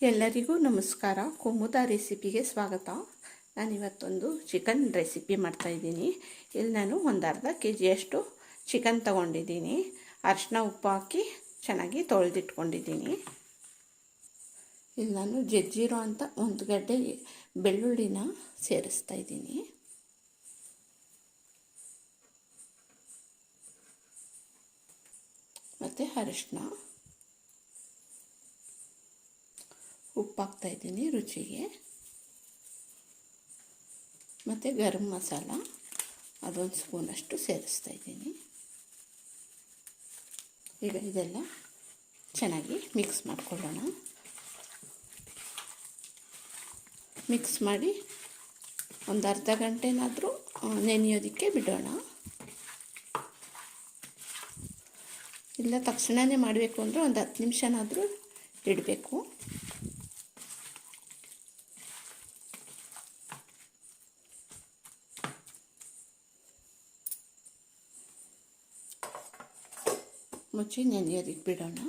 ಎಲ್ಲರಿಗೂ ನಮಸ್ಕಾರ. ಕುಮುದ ರೆಸಿಪಿಗೆ ಸ್ವಾಗತ. ನಾನಿವತ್ತೊಂದು ಚಿಕನ್ ರೆಸಿಪಿ ಮಾಡ್ತಾಯಿದ್ದೀನಿ. ಇಲ್ಲಿ ನಾನು ಒಂದು ಅರ್ಧ ಕೆಜಿಯಷ್ಟು ಚಿಕನ್ ತಗೊಂಡಿದ್ದೀನಿ. ಅರಿಶಿನ ಉಪ್ಪು ಹಾಕಿ ಚೆನ್ನಾಗಿ ತೊಳೆದಿಟ್ಕೊಂಡಿದ್ದೀನಿ. ಇಲ್ಲಿ ನಾನು ಜಜ್ಜಿರೋ ಅಂತ ಒಂದು ಗಡ್ಡೆ ಬೆಳ್ಳುಳ್ಳಿನ ಸೇರಿಸ್ತಾ ಇದ್ದೀನಿ. ಮತ್ತು ಅರಿಶಿನ, ಉಪ್ಪು ಹಾಕ್ತಾಯಿದ್ದೀನಿ ರುಚಿಗೆ, ಮತ್ತು ಗರಂ ಮಸಾಲ ಅದೊಂದು ಸ್ಪೂನಷ್ಟು ಸೇರಿಸ್ತಾ ಇದ್ದೀನಿ. ಈಗ ಇದೆಲ್ಲ ಚೆನ್ನಾಗಿ ಮಿಕ್ಸ್ ಮಾಡ್ಕೊಳ್ಳೋಣ. ಮಿಕ್ಸ್ ಮಾಡಿ ಒಂದು ಅರ್ಧ ಗಂಟೆನಾದರೂ ನೆನೆಯೋದಕ್ಕೆ ಬಿಡೋಣ. ಇಲ್ಲ ತಕ್ಷಣವೇ ಮಾಡಬೇಕು ಅಂದರೆ ಒಂದು 10 ನಿಮಿಷನಾದರೂ ಇಡಬೇಕು. ಮುಚ್ಚಿ ನೆನೆಯೋದಕ್ಕೆ ಬಿಡೋಣ.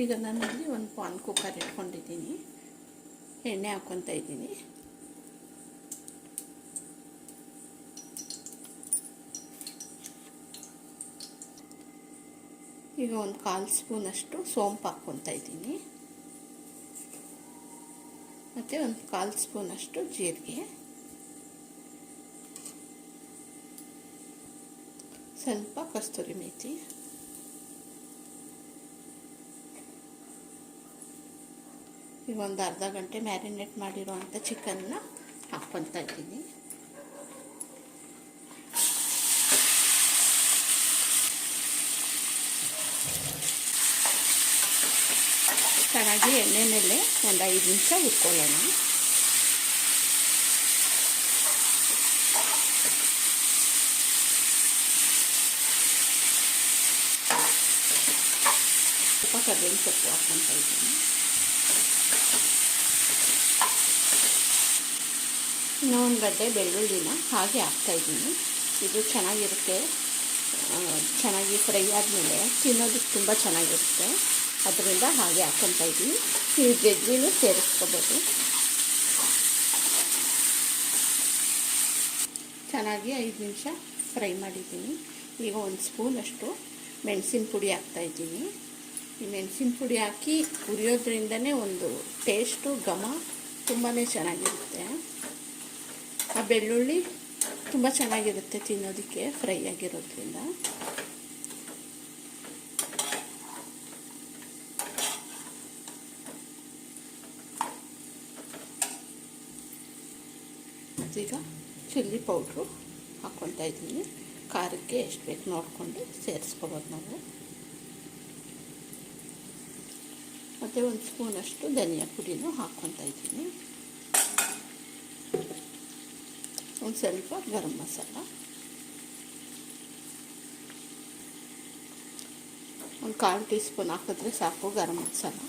ಈಗ ನಾನಲ್ಲಿ ಒಂದು ಪಾನ್ ಕುಕ್ಕರ್ ಇಟ್ಕೊಂಡಿದ್ದೀನಿ. ಎಣ್ಣೆ ಹಾಕ್ಕೊತಾ ಇದ್ದೀನಿ. ಈಗ ಒಂದು 1/4 ಸ್ಪೂನಷ್ಟು ಸೋಂಪು ಹಾಕ್ಕೊತಾ ಇದ್ದೀನಿ. ಮತ್ತು ಒಂದು 1/4 ಸ್ಪೂನಷ್ಟು ಜೀರಿಗೆ, ಸ್ವಲ್ಪ ಕಸ್ತೂರಿ ಮೇಥಿ, ಈಗ ಒಂದು ಅರ್ಧ ಗಂಟೆ ಮ್ಯಾರಿನೇಟ್ ಮಾಡಿರೋ ಅಂಥ ಚಿಕನ್ನ ಹಾಕ್ಕೊತಾ ಇದ್ದೀನಿ. ಚೆನ್ನಾಗಿ ಎಣ್ಣೆ ಮೇಲೆ ಒಂದು 5 ನಿಮಿಷ ಹುರ್ಕೊಳ್ಳೋಣ. ಸ್ವಲ್ಪ ಕರ್ಬೇವಿನ ಸೊಪ್ಪು ಹಾಕ್ಕೊತಾ ಇದ್ದೀನಿ. ಇನ್ನೊಂದು ಗಡ್ಡೆ ಬೆಳ್ಳುಳ್ಳಿನ ಹಾಗೆ ಹಾಕ್ತಾಯಿದ್ದೀನಿ. ಇದು ಚೆನ್ನಾಗಿರುತ್ತೆ. ಚೆನ್ನಾಗಿ ಫ್ರೈ ಆದಮೇಲೆ ತಿನ್ನೋದಕ್ಕೆ ತುಂಬ ಚೆನ್ನಾಗಿರುತ್ತೆ. ಅದರಿಂದ ಹಾಗೆ ಹಾಕ್ಕೊತಾ ಇದ್ದೀನಿ. ನೀವು ಜಜ್ಜಿನೂ ಸೇರಿಸ್ಕೋಬೋದು. ಚೆನ್ನಾಗಿ 5 ನಿಮಿಷ ಫ್ರೈ ಮಾಡಿದ್ದೀನಿ. ಈಗ ಒಂದು ಸ್ಪೂನಷ್ಟು ಮೆಣಸಿನ ಪುಡಿ ಹಾಕ್ತಾಯಿದ್ದೀನಿ. ಈ ಮೆಣಸಿನ ಪುಡಿ ಹಾಕಿ ಹುರಿಯೋದ್ರಿಂದನೇ ಒಂದು ಟೇಸ್ಟು ಘಮ ತುಂಬಾ ಚೆನ್ನಾಗಿರುತ್ತೆ. ಆ ಬೆಳ್ಳುಳ್ಳಿ ತುಂಬ ಚೆನ್ನಾಗಿರುತ್ತೆ ತಿನ್ನೋದಕ್ಕೆ ಫ್ರೈ ಆಗಿರೋದ್ರಿಂದ. ಈಗ ಚಿಲ್ಲಿ ಪೌಡ್ರು ಹಾಕ್ಕೊತಾ ಇದ್ದೀನಿ. ಖಾರಕ್ಕೆ ಎಷ್ಟು ಬೇಕು ನೋಡಿಕೊಂಡು ಸೇರಿಸ್ಕೊಬೋದು ನಾವು. ಮತ್ತು ಒಂದು ಸ್ಪೂನಷ್ಟು ಧನಿಯಾ ಪುಡಿನೂ ಹಾಕ್ಕೊತಾ ಇದ್ದೀನಿ. ಒಂದು ಸ್ವಲ್ಪ ಗರಂ ಮಸಾಲ, ಒಂದು 1/4 ಟೀ ಸ್ಪೂನ್ ಹಾಕಿದ್ರೆ ಸಾಕು ಗರಂ ಮಸಾಲ.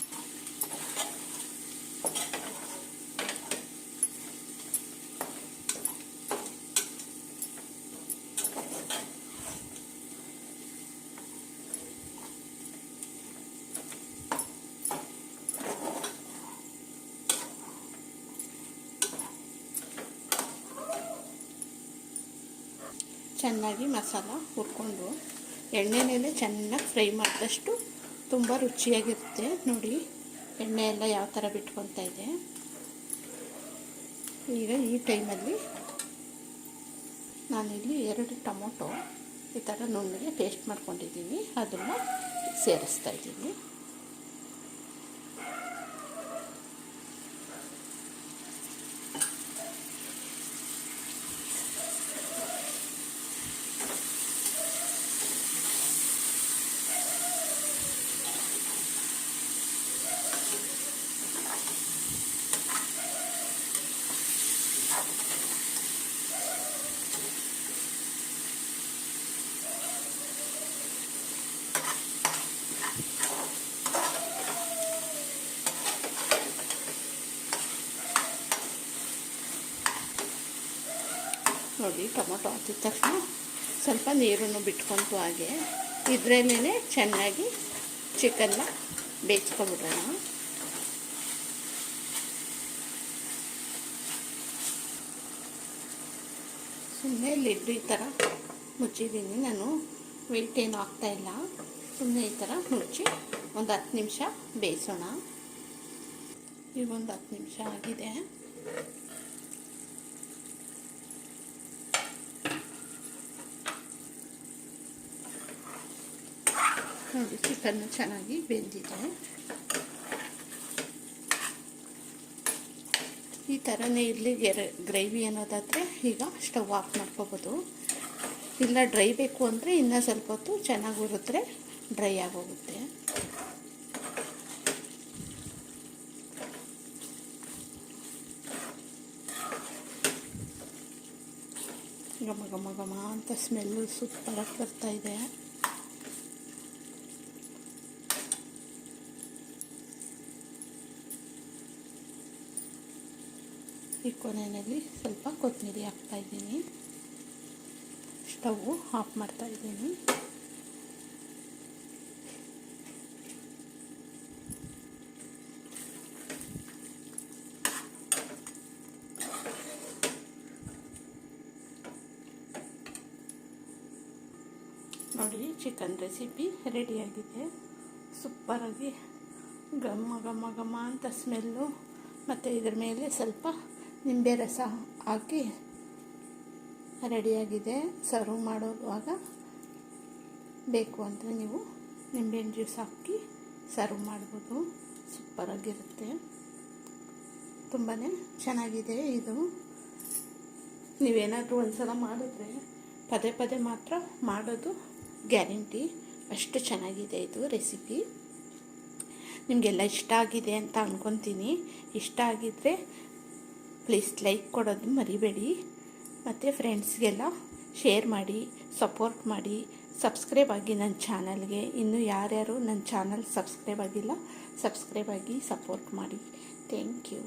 ಚೆನ್ನಾಗಿ ಮಸಾಲ ಹುರ್ಕೊಂಡು ಎಣ್ಣೆನೇ ಚೆನ್ನಾಗಿ ಫ್ರೈ ಮಾಡಿದಷ್ಟು ತುಂಬ ರುಚಿಯಾಗಿರುತ್ತೆ. ನೋಡಿ ಎಣ್ಣೆ ಎಲ್ಲ ಯಾವ ಥರ ಬಿಟ್ಕೊತಾ ಇದೆ. ಈಗ ಈ ಟೈಮಲ್ಲಿ ನಾನಿಲ್ಲಿ 2 ಟೊಮೊಟೊ ಈ ಥರ ನುಣ್ಣಗೆ ಪೇಸ್ಟ್ ಮಾಡ್ಕೊಂಡಿದ್ದೀನಿ. ಅದನ್ನು ಸೇರಿಸ್ತಾ ಇದ್ದೀನಿ. ನೋಡಿ ಟೊಮೊಟೊ ಹಾಕಿದ ತಕ್ಷಣ ಸ್ವಲ್ಪ ನೀರನ್ನು ಬಿಟ್ಕೊತು. ಹಾಗೆ ಇದರಲ್ಲೇ ಚೆನ್ನಾಗಿ ಚಿಕನ್ನ ಬೇಯಿಸ್ಕೊಬಿಡೋಣ. ಸುಮ್ಮನೆ ಲಿಡ್ ಈ ಥರ ಮುಚ್ಚಿದ್ದೀನಿ. ನಾನು ವೆಯ್ಟ್ ಏನು ಹಾಕ್ತಾಯಿಲ್ಲ, ಸುಮ್ಮನೆ ಈ ಥರ ಮುಚ್ಚಿ ಒಂದು 10 ನಿಮಿಷ ಬೇಯಿಸೋಣ. ಈಗ ಒಂದು 10 ನಿಮಿಷ ಆಗಿದೆ. ನೋಡಿ, ಚಿಕನ್ನು ಚೆನ್ನಾಗಿ ಬೆಂದಿದೆ. ಈ ಥರನೇ ಇರಲಿ ಗ್ರೇವಿ ಅನ್ನೋದಾದರೆ ಈಗ ಸ್ಟವ್ ಆಫ್ ಮಾಡ್ಕೋಬೋದು. ಇಲ್ಲ ಡ್ರೈ ಬೇಕು ಅಂದರೆ ಇನ್ನೂ ಸ್ವಲ್ಪ ಹೊತ್ತು ಚೆನ್ನಾಗಿ ಹುರಿದ್ರೆ ಡ್ರೈ ಆಗೋಗುತ್ತೆ. ಘಮ ಘಮ ಘಮ ಅಂತ ಸ್ಮೆಲ್ಲು ಸೂಪರಾಗಿ ಬರ್ತಾಯಿದೆ. ಈ ಕೊನೆಯಲ್ಲಿ ಸ್ವಲ್ಪ ಕೊತ್ತಂಬರಿ ಹಾಕ್ತಾಯಿದ್ದೀನಿ. ಸ್ಟವ್ ಆಫ್ ಮಾಡ್ತಾಯಿದ್ದೀನಿ. ನೋಡಿ, ಚಿಕನ್ ರೆಸಿಪಿ ರೆಡಿಯಾಗಿದೆ. ಸೂಪರಾಗಿ ಘಮ ಘಮ ಘಮ ಅಂತ ಸ್ಮೆಲ್ಲು, ಮತ್ತು ಇದ್ರ ಮೇಲೆ ಸ್ವಲ್ಪ ನಿಂಬೆ ರಸ ಹಾಕಿ ರೆಡಿಯಾಗಿದೆ. ಸರ್ವ್ ಮಾಡುವಾಗ ಬೇಕು ಅಂದರೆ ನೀವು ನಿಂಬೆಹಣ್ಣು ಜ್ಯೂಸ್ ಹಾಕಿ ಸರ್ವ್ ಮಾಡ್ಬೋದು. ಸೂಪರಾಗಿರುತ್ತೆ, ತುಂಬಾ ಚೆನ್ನಾಗಿದೆ ಇದು. ನೀವೇನಾದರೂ ಒಂದು ಸಲ ಮಾಡಿದ್ರೆ ಪದೇ ಪದೇ ಮಾತ್ರ ಮಾಡೋದು ಗ್ಯಾರಂಟಿ. ಅಷ್ಟು ಚೆನ್ನಾಗಿದೆ ಇದು ರೆಸಿಪಿ. ನಿಮಗೆಲ್ಲ ಇಷ್ಟ ಆಗಿದೆ ಅಂತ ಅಂದ್ಕೊತೀನಿ. ಇಷ್ಟ ಆಗಿದ್ದರೆ ಪ್ಲೀಸ್ ಲೈಕ್ ಕೊಡೋದು ಮರಿಬೇಡಿ. ಮತ್ತು ಫ್ರೆಂಡ್ಸ್ಗೆಲ್ಲ ಶೇರ್ ಮಾಡಿ, ಸಪೋರ್ಟ್ ಮಾಡಿ, ಸಬ್ಸ್ಕ್ರೈಬ್ ಆಗಿ ನನ್ನ ಚಾನಲ್ಗೆ. ಇನ್ನೂ ಯಾರ್ಯಾರು ನನ್ನ ಚಾನಲ್ ಸಬ್ಸ್ಕ್ರೈಬ್ ಆಗಿಲ್ಲ, ಸಬ್ಸ್ಕ್ರೈಬ್ ಆಗಿ ಸಪೋರ್ಟ್ ಮಾಡಿ. Thank you.